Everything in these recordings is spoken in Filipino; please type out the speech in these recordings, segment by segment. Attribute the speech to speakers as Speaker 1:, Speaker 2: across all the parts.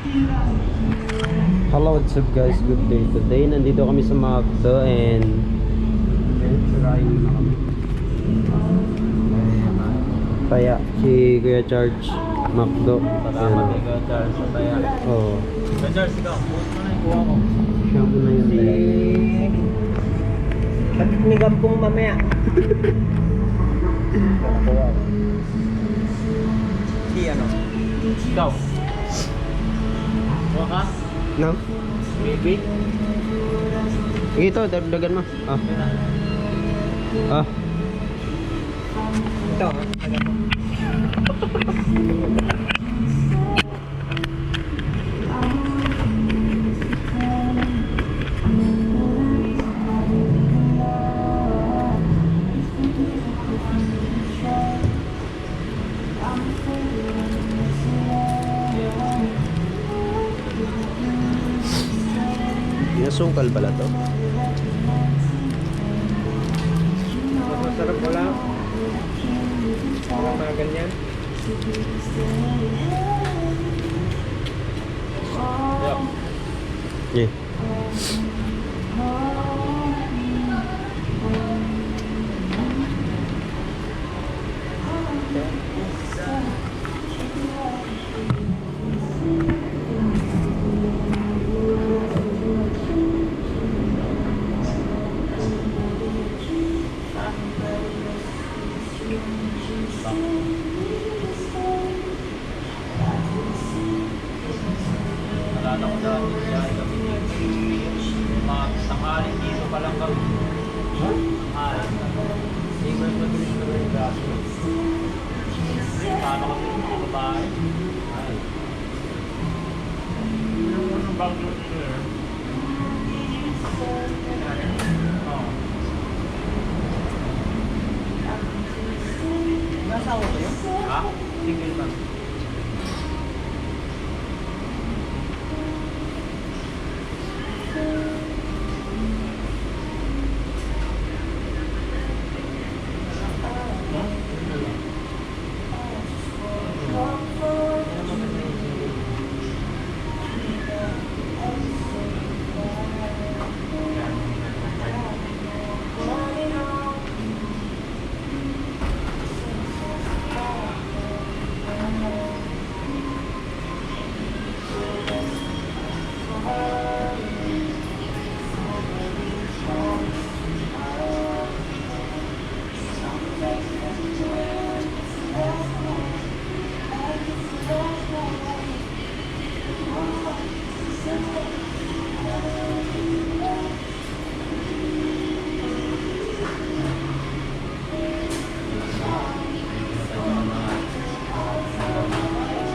Speaker 1: Hello, what's up guys? Good day. Today, nandito kami sa McDo and try muna kami. Taya, si Kuya Charge, McDo.
Speaker 2: Salamat kay Kuya Charles sa taya.
Speaker 1: Oo.
Speaker 2: Kuya Charles, ikaw, bukas mo na yung kuha ko.
Speaker 1: Siya po na yun.
Speaker 3: Patinigan pong mamaya. Si ano?
Speaker 2: Ikaw. Kuha ka?
Speaker 1: No?
Speaker 2: Baby?
Speaker 1: Ito, dagdagan mo. Ah.
Speaker 2: Yun na.
Speaker 1: Ah.
Speaker 3: Ito.
Speaker 1: Nasungkal pala to.
Speaker 3: Mas masarap wala. Walang mga ganyan.
Speaker 2: Yeah.
Speaker 1: Yeah.
Speaker 2: Nalala ko dati, biyahe kami dito. Mga tanghalin dito pa lang kami. Tanghalin. Hindi ko yung mabilis na rin gaso. Paano kami yung mga babae? Ay. Yung unang bagyo nito eh. Oo.
Speaker 3: Nasawa ko yun?
Speaker 2: Ha? Single man.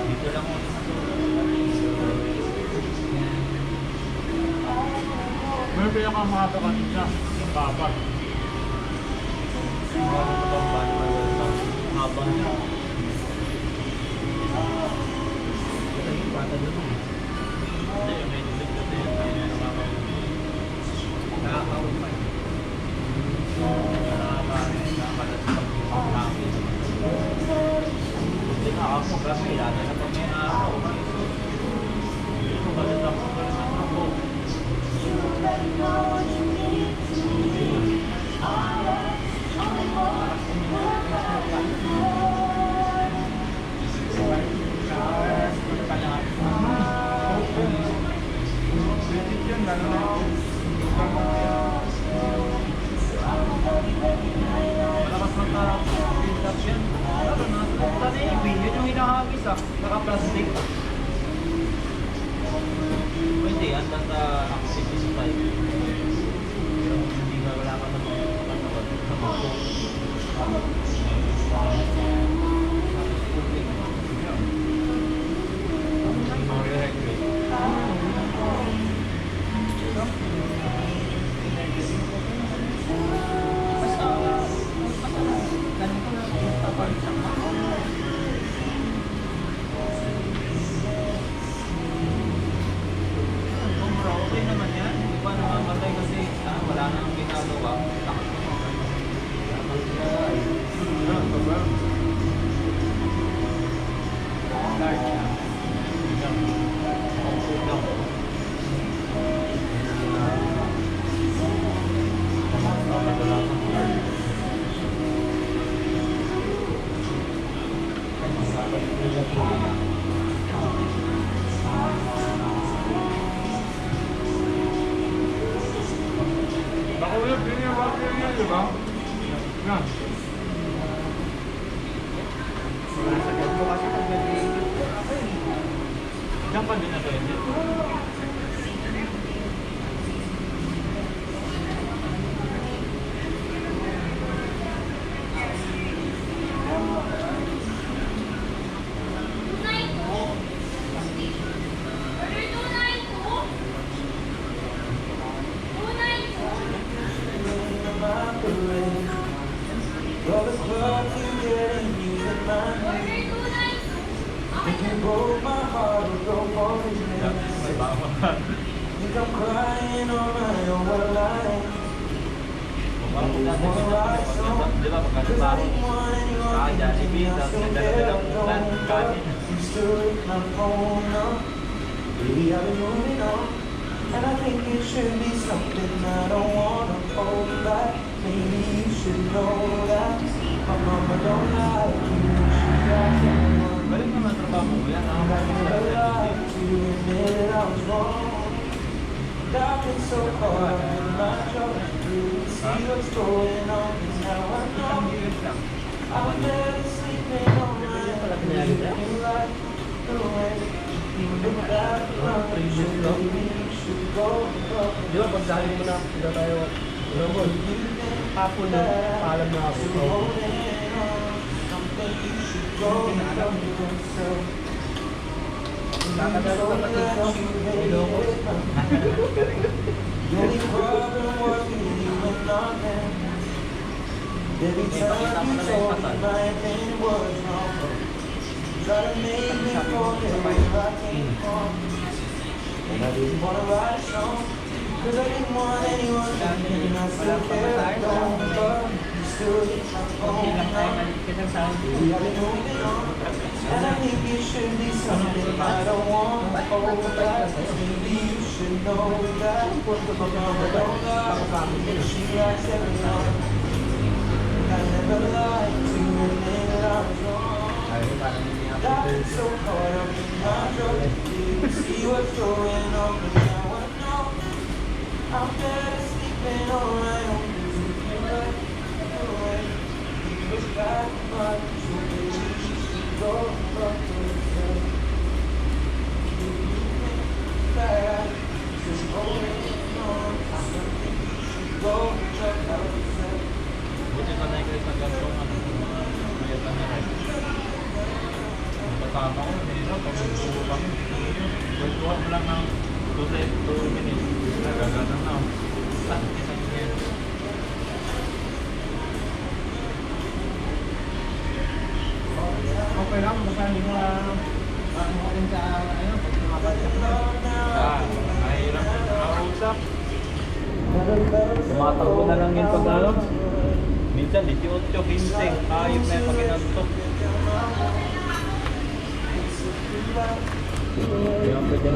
Speaker 2: Dito lang ako sa may pinakamahaba kanina, yung baba. Bago ko bang bani may welcome. Haba niya. Ito yung bata doon. Hindi, may tulig kasi yun. Nakakawin pa yun. Nakakalat sa pagkakangin. Hindi na ako kasi lalo na pag may nakakawin. Ito ba ito ako pa rin ako. Malakas magtarap yan. Lalo na sa Navy, yun yung hinahagis naka-plastic. Pwede yan, basta activist type. Pero hindi ka wala ka naman sa mga di ba? Yan.
Speaker 3: Masakit po kasi pag nag-iigit.
Speaker 2: Diyan pa din na to yun. May bawa ka. Di ba pagkakasaro? Jollibee, tapos nagdala-dala ng ulan, kanin.
Speaker 4: Baby, I've been moving on, and I think it should be something I don't wanna hold back. Maybe you should know that my mama don't like you. She got someone.
Speaker 2: Balik naman ang trabaho mo yan.
Speaker 4: I never lied to you, admit I was wrong. I've been so hard in my job to see what's going on, and now I know I'm barely sleeping all night. Feeling like the way you look at me, maybe you should go up.
Speaker 3: Di ba, pagdali mo na, sila tayo. Ramon, hapon na, paalam na ako. Nakadalo ka pa dito. Ilocos.
Speaker 4: Every time you told me my opinion was wrong, try to make me forget where I came from. And I didn't wanna write a song, 'cause I didn't want anyone to think I still cared. Don't, but you still hit my phone now. Baby, I've been moving on, and I think it should be something I don't want to hold back. Maybe you should know that my mama don't love me, she likes everyone. I never lied to admit I was wrong. I've been so caught up in my job, didn't see what's going on, but now I know I'm better sleeping alright on this right away. It was bad, but so maybe you should go up to yourself. If you think that is going on, I think you should go check out yourself.
Speaker 2: Buti ka na guys ng gantong mga mayatan na rin. Ang kasama ko, hirap, pag nagsubo kami. Kwentuhan mo lang ng 2 minutes. Nagagana na. Isang yan.
Speaker 3: Okay lang, basta hindi mo ano rin sa, ano, pag tumabalik ka.
Speaker 2: Mahirap na nakausap. Tumatakbo na lang yun pag ano. Minsan, 18, 15. Ayop na yung paginantok.
Speaker 1: Kaya pwede